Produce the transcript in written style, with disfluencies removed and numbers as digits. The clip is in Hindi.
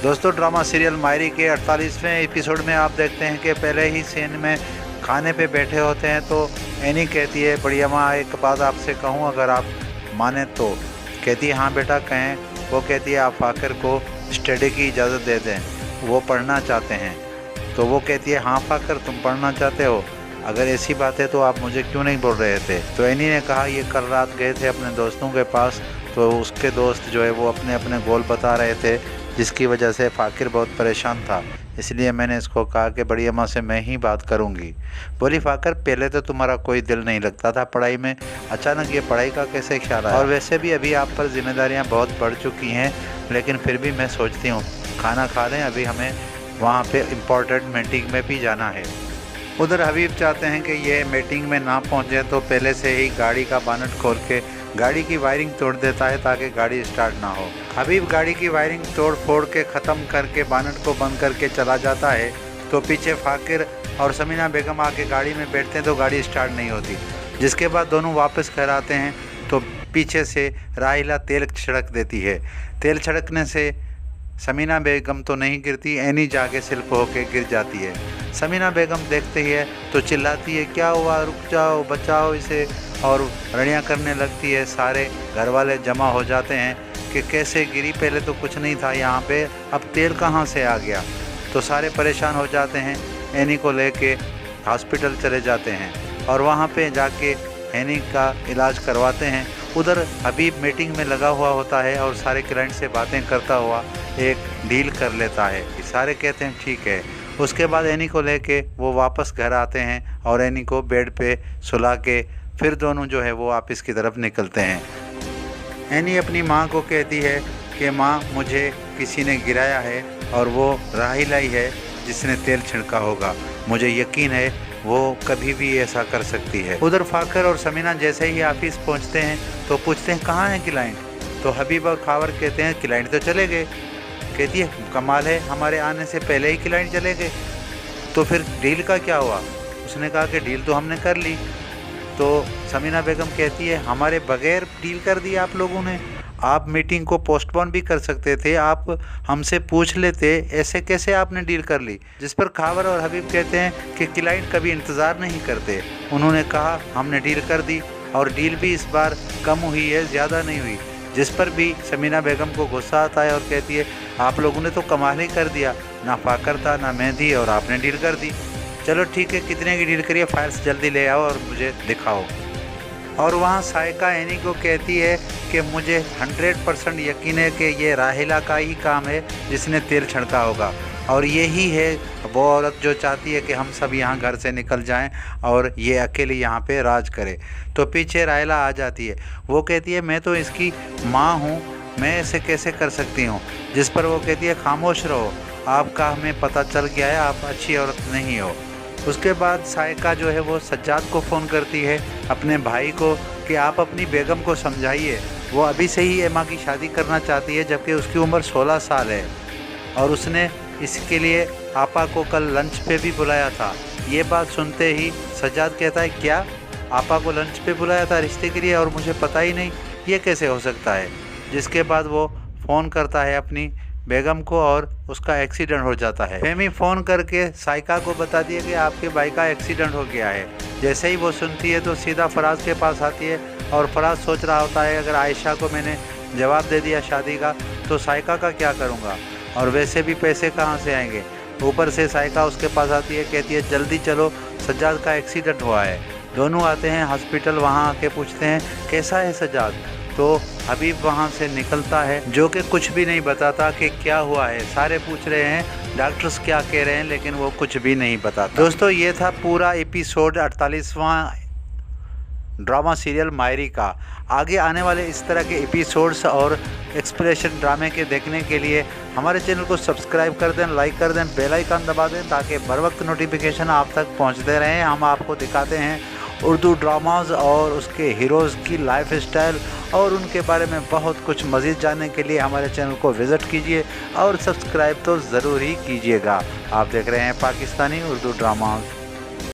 दोस्तों, ड्रामा सीरियल मायरी के 48वें एपिसोड में आप देखते हैं कि पहले ही सीन में खाने पे बैठे होते हैं तो एनी कहती है, बढ़िया माँ एक बात आपसे कहूँ अगर आप माने तो। कहती है हाँ बेटा कहें। वो कहती है आप फाकर को स्टडी की इजाज़त दे दें, वो पढ़ना चाहते हैं। तो वो कहती है हाँ फाकर तुम पढ़ना चाहते हो, अगर ऐसी बात है तो आप मुझे क्यों नहीं बोल रहे थे। तो एनी ने कहा ये कल रात गए थे अपने दोस्तों के पास, तो उसके दोस्त जो है वो अपने अपने गोल बता रहे थे, जिसकी वजह से फ़ाकिर बहुत परेशान था। इसलिए मैंने इसको कहा कि बड़ी अम्मा से मैं ही बात करूंगी। बोली फ़ाकिर पहले तो तुम्हारा कोई दिल नहीं लगता था पढ़ाई में, अचानक ये पढ़ाई का कैसे ख्याल आया? और वैसे भी अभी आप पर जिम्मेदारियां बहुत बढ़ चुकी हैं, लेकिन फिर भी मैं सोचती हूँ खाना खा लें, अभी हमें वहाँ पे इम्पोर्टेंट मीटिंग में भी जाना है। उधर हबीब चाहते हैं कि ये मीटिंग में ना पहुँचे तो पहले से ही गाड़ी का बानट खोल के गाड़ी की वायरिंग तोड़ देता है ताकि गाड़ी स्टार्ट ना हो। हबीब गाड़ी की वायरिंग तोड़ फोड़ के ख़त्म करके बानट को बंद करके चला जाता है, तो पीछे फ़ाकिर और समीना बेगम आके गाड़ी में बैठते हैं तो गाड़ी स्टार्ट नहीं होती। जिसके बाद दोनों वापस घर आते हैं तो पीछे से राहिला तेल छिड़क देती है। तेल छिड़कने से समीना बेगम तो नहीं गिरती, एनी जाके स्लिप होके गिर जाती है। समीना बेगम देखते ही है तो चिल्लाती है क्या हुआ, रुक जाओ, बचाओ इसे, और रड़ियाँ करने लगती है। सारे घर वाले जमा हो जाते हैं कि कैसे गिरी, पहले तो कुछ नहीं था यहाँ पे, अब तेल कहाँ से आ गया। तो सारे परेशान हो जाते हैं, एनी को लेके हॉस्पिटल चले जाते हैं और वहाँ पे जाके एनी का इलाज करवाते हैं। उधर हबीब मीटिंग में लगा हुआ होता है और सारे क्लाइंट से बातें करता हुआ एक डील कर लेता है। सारे कहते हैं ठीक है। उसके बाद एनी को लेके वो वापस घर आते हैं और एनी को बेड पे सुला के फिर दोनों जो है वो ऑफिस की तरफ निकलते हैं। एनी अपनी माँ को कहती है कि माँ मुझे किसी ने गिराया है और वो राहिला ही है जिसने तेल छिड़का होगा, मुझे यकीन है वो कभी भी ऐसा कर सकती है। उधर फ़ाकिर और समीना जैसे ही ऑफिस पहुँचते हैं तो पूछते हैं कहाँ हैं क्लाइंट। तो हबीब और खावर कहते हैं क्लाइंट तो चले गए। कहती है कमाल है, हमारे आने से पहले ही क्लाइंट चले गए, तो फिर डील का क्या हुआ? उसने कहा कि डील तो हमने कर ली। तो समीना बेगम कहती है हमारे बगैर डील कर दी आप लोगों ने, आप मीटिंग को पोस्टपोन भी कर सकते थे, आप हमसे पूछ लेते, ऐसे कैसे आपने डील कर ली? जिस पर खावर और हबीब कहते हैं कि क्लाइंट कभी इंतज़ार नहीं करते, उन्होंने कहा हमने डील कर दी और डील भी इस बार कम हुई है, ज़्यादा नहीं हुई। जिस पर भी समीना बेगम को गुस्सा आता है और कहती है आप लोगों ने तो कमाल ही कर दिया, ना फ़ाकिर था ना मैं थी और आपने डील कर दी। चलो ठीक है, कितने की डील करिए, फाइल्स जल्दी ले आओ और मुझे दिखाओ। और वहाँ सायका एनी को कहती है कि मुझे 100% यकीन है कि ये राहिला का ही काम है जिसने तेल छिड़का होगा, और यही है वो औरत जो चाहती है कि हम सब यहाँ घर से निकल जाएं और ये अकेले यहाँ पे राज करे। तो पीछे राहिला आ जाती है, वो कहती है मैं तो इसकी माँ हूँ, मैं ऐसे कैसे कर सकती हूँ। जिस पर वो कहती है खामोश रहो, आपका हमें पता चल गया है, आप अच्छी औरत नहीं हो। उसके बाद सायका जो है वो सज्जाद को फ़ोन करती है अपने भाई को कि आप अपनी बेगम को समझाइए, वो अभी से ही एमा की शादी करना चाहती है जबकि उसकी उम्र 16 साल है और उसने इसके लिए आपा को कल लंच पे भी बुलाया था। ये बात सुनते ही सज्जाद कहता है क्या, आपा को लंच पे बुलाया था रिश्ते के लिए और मुझे पता ही नहीं, ये कैसे हो सकता है। जिसके बाद वो फ़ोन करता है अपनी बेगम को और उसका एक्सीडेंट हो जाता है। फेमी फ़ोन करके सायका को बता दिया कि आपके भाई का एक्सीडेंट हो गया है। जैसे ही वो सुनती है तो सीधा फराज के पास आती है और फराज सोच रहा होता है अगर आयशा को मैंने जवाब दे दिया शादी का तो सायका का क्या करूँगा, और वैसे भी पैसे कहाँ से आएंगे। ऊपर से सायका उसके पास आती है, कहती है जल्दी चलो सज्जाद का एक्सीडेंट हुआ है। दोनों आते हैं हॉस्पिटल, वहाँ आके पूछते हैं कैसा है सज्जाद। तो हबीब वहाँ से निकलता है जो कि कुछ भी नहीं बताता कि क्या हुआ है। सारे पूछ रहे हैं डॉक्टर्स क्या कह रहे हैं, लेकिन वो कुछ भी नहीं बताता। दोस्तों ये था पूरा एपिसोड 48वां ड्रामा सीरियल मायरी का। आगे आने वाले इस तरह के एपिसोड्स और एक्सप्रेशन ड्रामे के देखने के लिए हमारे चैनल को सब्सक्राइब कर दें, लाइक कर दें, बेल आइकन दबा दें ताकि बर वक्त नोटिफिकेशन आप तक पहुंचते रहें। हम आपको दिखाते हैं उर्दू ड्रामाज और उसके हीरोज़ की लाइफ स्टाइल और उनके बारे में बहुत कुछ मज़ीद जानने के लिए हमारे चैनल को विज़िट कीजिए और सब्सक्राइब तो ज़रूर ही कीजिएगा। आप देख रहे हैं पाकिस्तानी उर्दू ड्रामाज।